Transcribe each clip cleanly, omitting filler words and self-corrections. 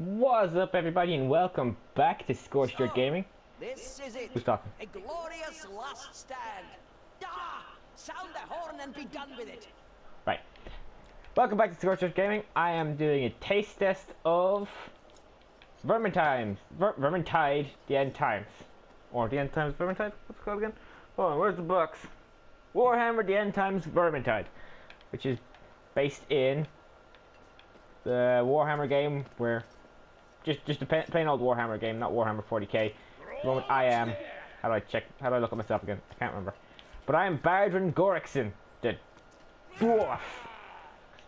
What's up, everybody, and welcome back to Scorched Earth Gaming. This is it. Who's talking? A glorious last stand. Ah! Sound the horn and be done with it. Right. Welcome back to Scorched Earth Gaming. I am doing a taste test of Vermintide, The End Times. Or The End Times Vermintide? What's it called again? Hold on, where's the box? Warhammer The End Times Vermintide. Which is based in the Warhammer game where... Just a plain old Warhammer game, not Warhammer 40k. At the moment I am... How do I look at myself again? I can't remember. But I am Bardrin Gorikson, the dwarf.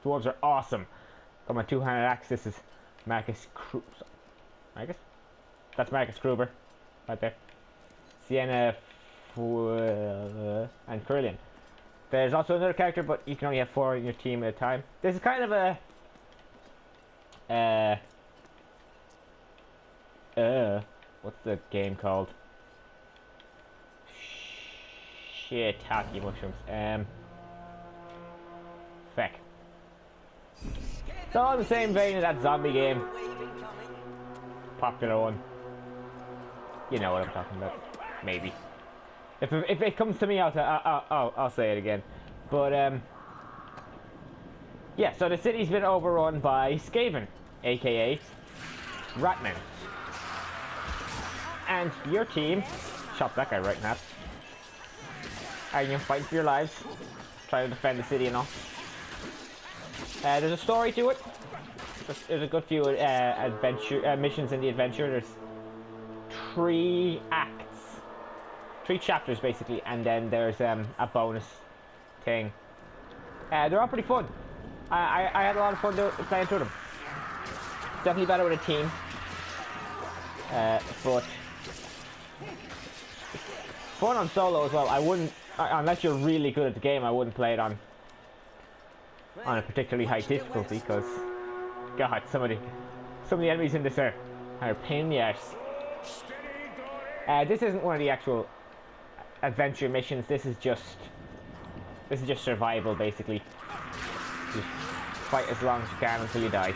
Dwarves are awesome. Got my two-handed axe. This is Marcus Marcus? That's Marcus Kruber. Right there. Sienna and Curlian. There's also another character, but you can only have 4 in your team at a time. This is kind of a... what's the game called? Shiitake mushrooms. Feck. It's all in the same vein of that zombie game. Popular one. You know what I'm talking about. Maybe. If it comes to me, I'll say it again. But yeah. So the city's been overrun by Skaven, aka Ratmen. And your team shot that guy right in half. Are you fighting for your lives? Try to defend the city and all. There's a story to it. There's a good few adventure missions in the adventure. There's 3 acts, 3 chapters basically, and then there's a bonus thing. They're all pretty fun. I had a lot of fun playing through them. Definitely better with a team. But fun on solo as well. I wouldn't, unless you're really good at the game, I wouldn't play it on a particularly high difficulty, because God, some of the enemies in this are a pain in the arse. This isn't one of the actual adventure missions. This is just survival basically. Just fight as long as you can until you die.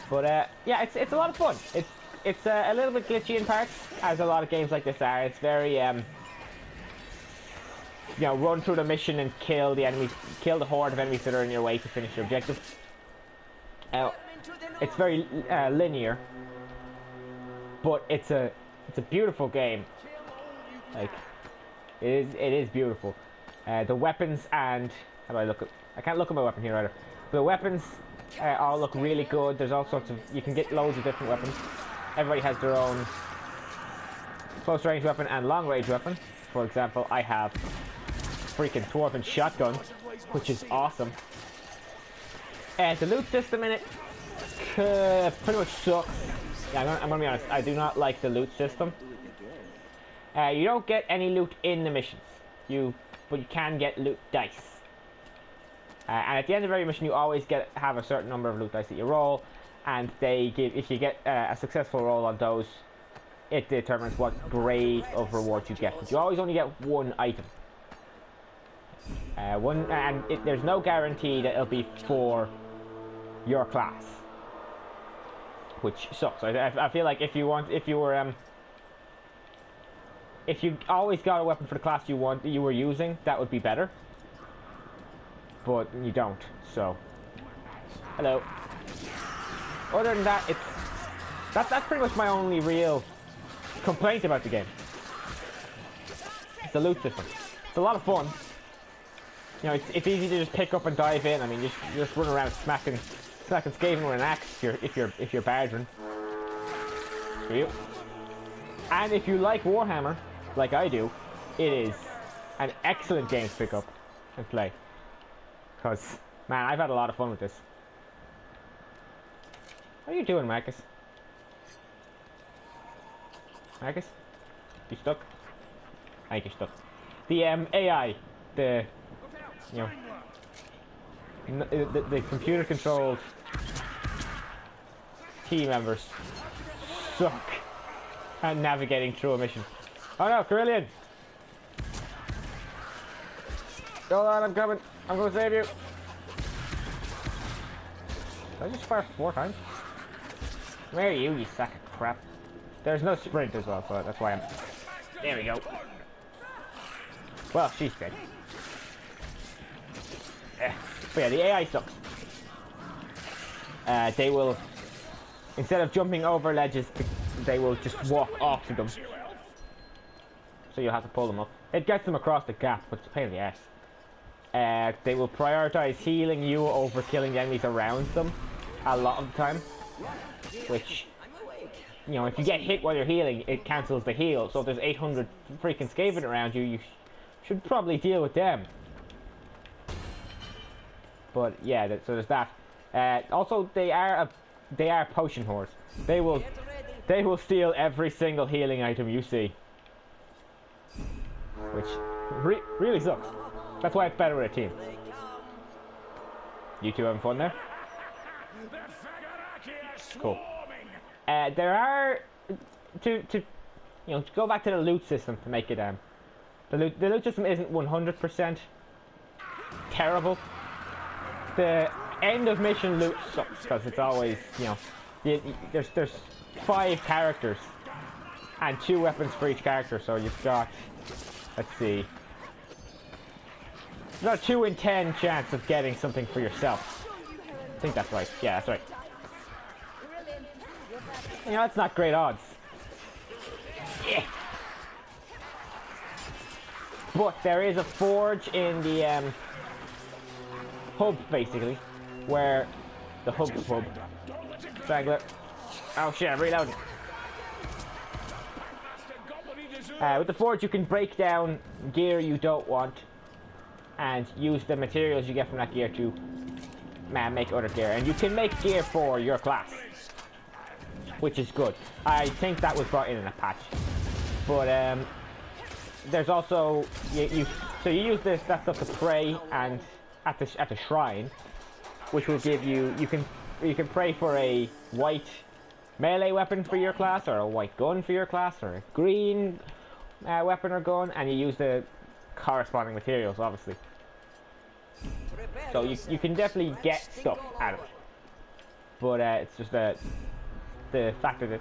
But yeah, it's a lot of fun. It's a little bit glitchy in parts, as a lot of games like this are. It's very you know, run through the mission and kill the enemies, kill the horde of enemies that are in your way to finish your objective. It's very linear, but it's a beautiful game. Like it is beautiful. The weapons and how do I look at? I can't look at my weapon here either. The weapons all look really good. There's all sorts of, you can get loads of different weapons. Everybody has their own close range weapon and long range weapon. For example, I have freaking dwarven shotgun, which is awesome. The loot system in it pretty much sucks. Yeah, I'm gonna be honest. I do not like the loot system. You don't get any loot in the missions. But you can get loot dice. And at the end of every mission, you always have a certain number of loot dice that you roll, and they give, if you get a successful roll on those, it determines what grade of reward you get. But you always only get 1 item. There's no guarantee that it'll be for your class, which sucks. I feel like if you always got a weapon for the class you were using, that would be better. But you don't, so hello. Other than that, that's pretty much my only real complaint about the game. It's the loot system. It's a lot of fun. You know, it's easy to just pick up and dive in. I mean, you just run around smacking Skaven with an axe if you're Bardrin. For you. And if you like Warhammer, like I do, it is an excellent game to pick up and play. Because, man, I've had a lot of fun with this. What are you doing, Marcus? Marcus? You stuck? I think you're stuck. The AI, the computer-controlled team members suck at navigating through a mission. Oh no, Carillion! Hold on, I'm coming. I'm gonna save you. Did I just fire 4 times? Where are you, you sack of crap? There's no sprint as well, so that's why I'm... There we go. Well, she's dead. But yeah, the AI sucks. They will... Instead of jumping over ledges, they will just walk off to them. So you'll have to pull them up. It gets them across the gap, but it's a pain in the ass. They will prioritize healing you over killing the enemies around them a lot of the time. Which, you know, if you get hit while you're healing, it cancels the heal. So if there's 800 freaking Skaven around you, you should probably deal with them. But yeah, so there's that. Also, they are potion whores. They will steal every single healing item you see, which really sucks. That's why it's better with a team. You two having fun there? Cool. There are to go back to the loot system to make it the loot system isn't 100% terrible. The end of mission loot sucks because it's always, you know, there's 5 characters and 2 weapons for each character, so you've got, let's see, you've got a 2 in 10 chance of getting something for yourself. I think that's right. Yeah, that's right. You know, that's not great odds. Yeah. But there is a forge in the hub, basically, where the hub. Strangler. Oh shit, I'm reloading. With the forge, you can break down gear you don't want and use the materials you get from that gear to make other gear. And you can make gear for your class, which is good. I think that was brought in a patch. But there's also you use that stuff to pray and at the shrine, which will give you can pray for a white melee weapon for your class, or a white gun for your class, or a green weapon or gun, and you use the corresponding materials, obviously. So you can definitely get stuff out of it, but it's just the fact that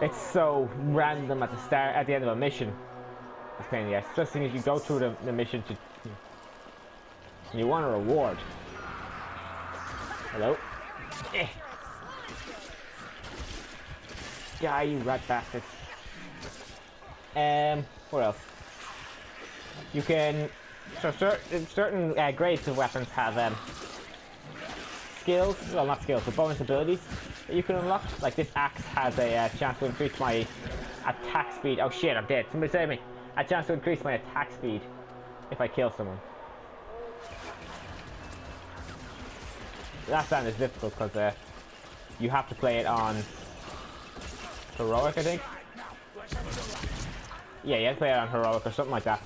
it's so random at the end of a mission. It's a pain in the ass. Just as you go through the mission to, you want a reward. Hello? Die, you rat bastard. What else? You can... So certain grades of weapons have skills, well not skills, but bonus abilities that you can unlock. Like this axe has a chance to increase my attack speed. Oh shit, I'm dead. Somebody save me. A chance to increase my attack speed if I kill someone. That sound is difficult because you have to play it on heroic, I think. Yeah, you have to play it on heroic or something like that.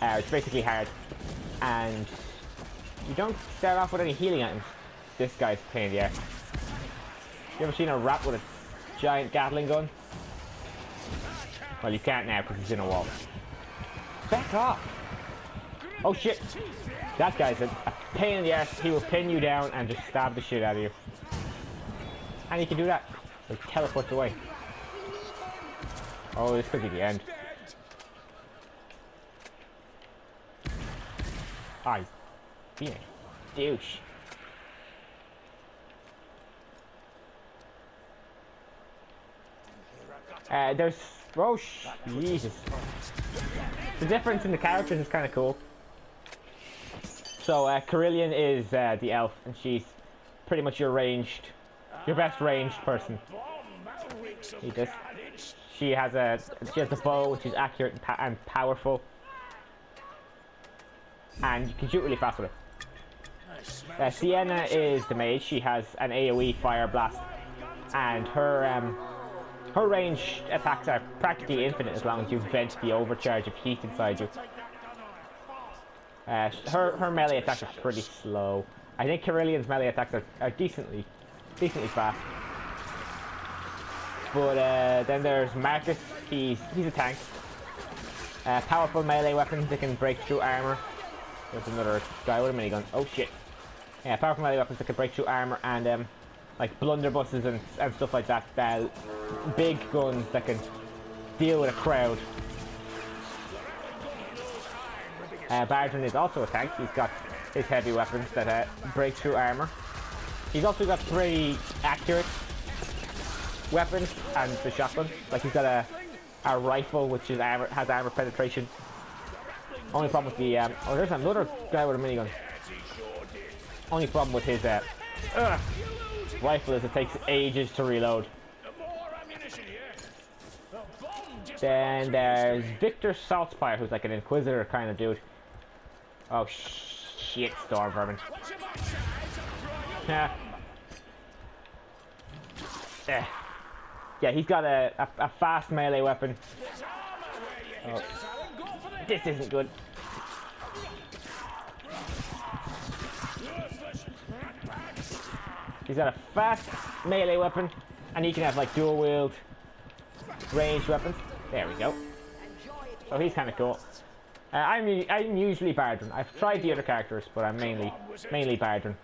It's basically hard, and you don't start off with any healing items. This guy's a pain in the ass. You ever seen a rat with a giant Gatling gun? Well, you can't now because he's in a wall. Back off! Oh shit! That guy's a pain in the ass. He will pin you down and just stab the shit out of you. And he can do that. He teleports away. Oh, this could be the end. Ah, he's being a douche. There's... Oh, Jesus. The difference in the characters is kind of cool. So, Carillion is the elf, and she's pretty much your best ranged person. Need this. She has the bow, which is accurate and powerful. And you can shoot really fast with it. Sienna is the mage. She has an AoE fire blast, and her ranged attacks are practically infinite as long as you vent the overcharge of heat inside you. Her melee attacks are pretty slow. I think Carillion's melee attacks are decently fast. But then there's Marcus. He's a tank. Powerful melee weapons that can break through armor. There's another guy with a minigun. Oh shit. Yeah, powerful melee weapons that can break through armor, and like blunderbusses and stuff like that. Big guns that can deal with a crowd. Bardron is also a tank. He's got his heavy weapons that break through armor. He's also got pretty accurate weapons and the shotgun. Like he's got a rifle which is has armor penetration. Only problem with the oh, there's another guy with a minigun. Only problem with his rifle is it takes ages to reload. Then there's Victor Saltspire, who's like an Inquisitor kind of dude. Oh shit, Storm Vermin. Yeah. Yeah, he's got a fast melee weapon. Oh. This isn't good. He's got a fast melee weapon, and he can have like dual wield ranged weapons. There we go. So he's kind of cool. I'm usually Bardron. I've tried the other characters, but I'm mainly Bardron.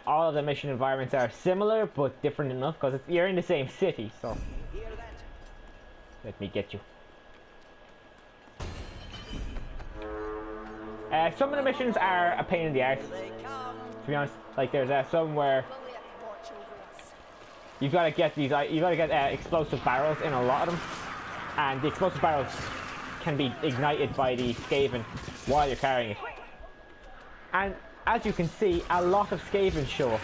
All of the mission environments are similar, but different enough because you're in the same city. So let me get you. Some of the missions are a pain in the ass. To be honest, like there's some where you've got to get explosive barrels in a lot of them, and the explosive barrels can be ignited by the Skaven while you're carrying it. And as you can see, a lot of Skaven show up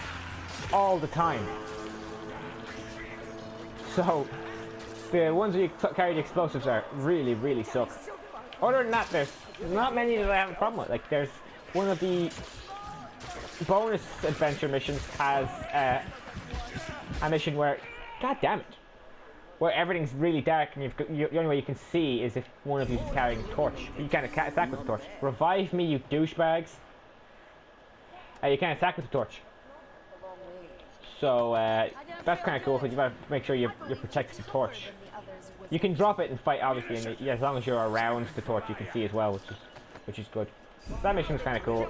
all the time. So the ones where you carry the explosives are really suck. Other than that, there's not many that I have a problem with. Like there's one of the bonus adventure missions has a mission where, god damn it, where everything's really dark and the only way you can see is if one of you is carrying a torch. You can't attack with the torch. Revive me, you douchebags. You can't attack with the torch. So that's kind of cool because you gotta make sure you protect the torch. You can drop it and fight obviously, and as long as you're around the torch you can see as well, which is good. That mission was kind of cool.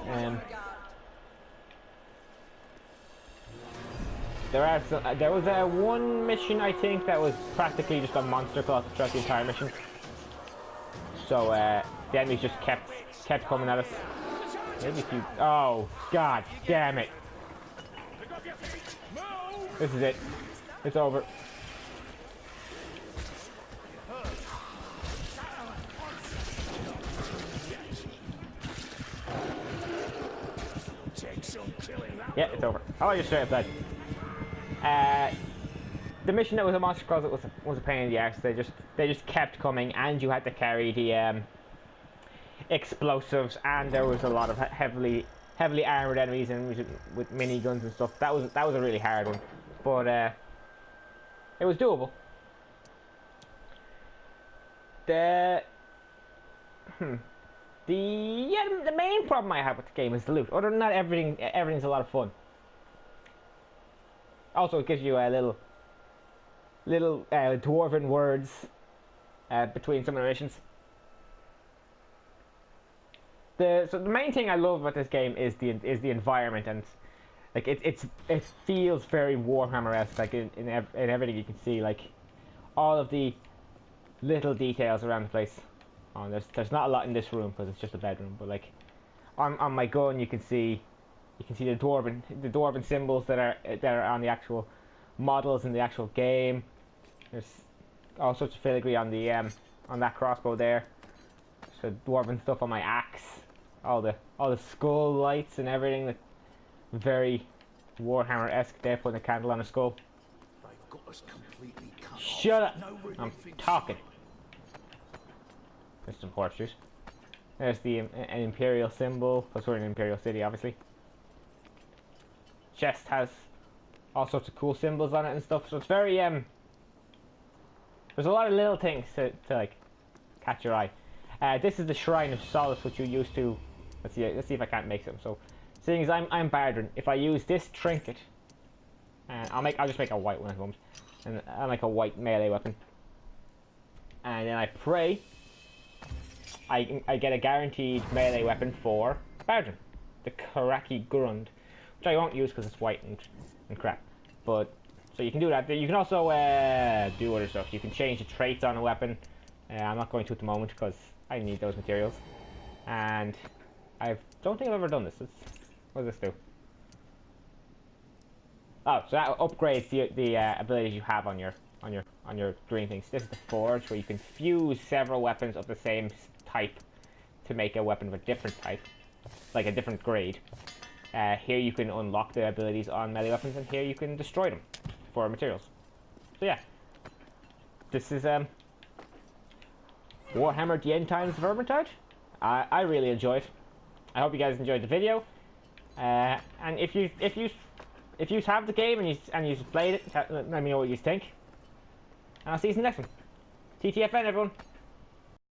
There was one mission I think that was practically just a monster class throughout the entire mission. So the enemies just kept coming at us. Maybe if you... Oh, god damn it. This is it. It's over. Yeah, it's over. Oh, you're straight up dead. The mission that was a monster closet was a pain in the ass. They just kept coming, and you had to carry the explosives, and there was a lot of heavily armored enemies and with miniguns and stuff. That was a really hard one, but it was doable. The main problem I have with the game is the loot. Other than that, everything's a lot of fun. Also, it gives you a little dwarven words between some of the missions. So the main thing I love about this game is the environment, and like it feels very Warhammer-esque. Like in everything you can see, like all of the little details around the place. Oh, there's not a lot in this room because it's just a bedroom, but like on my gun you can see the dwarven symbols that are on the actual models in the actual game. There's all sorts of filigree on the on that crossbow there. So dwarven stuff on my axe. All the skull lights and everything, that very Warhammer-esque. There, putting a candle on a skull. Shut up! I'm talking. There's some horseshoes. There's an imperial symbol, because we're in an imperial city, obviously. Chest has all sorts of cool symbols on it and stuff, so it's very there's a lot of little things to like catch your eye. This is the Shrine of Solace, which you use to... Let's see if I can't make some. So, seeing as I'm Bardron, if I use this trinket, I'll just make a white one at the moment, and I'll make a white melee weapon, and then I pray, I get a guaranteed melee weapon for Bardron. the Karaki Grund, which I won't use because it's white and crap. But so you can do that. You can also do other stuff. You can change the traits on a weapon. I'm not going to at the moment because I need those materials. And I don't think I've ever done this. What does this do? Oh, so that upgrades the abilities you have on your green things. This is the forge, where you can fuse several weapons of the same type to make a weapon of a different type, like a different grade. Here you can unlock the abilities on melee weapons, and here you can destroy them for materials. So yeah, this is Warhammer the End Times Vermintide. I really enjoyed. I hope you guys enjoyed the video. And if you have the game and you've played it, let me know what you think. And I'll see you in the next one. TTFN, everyone.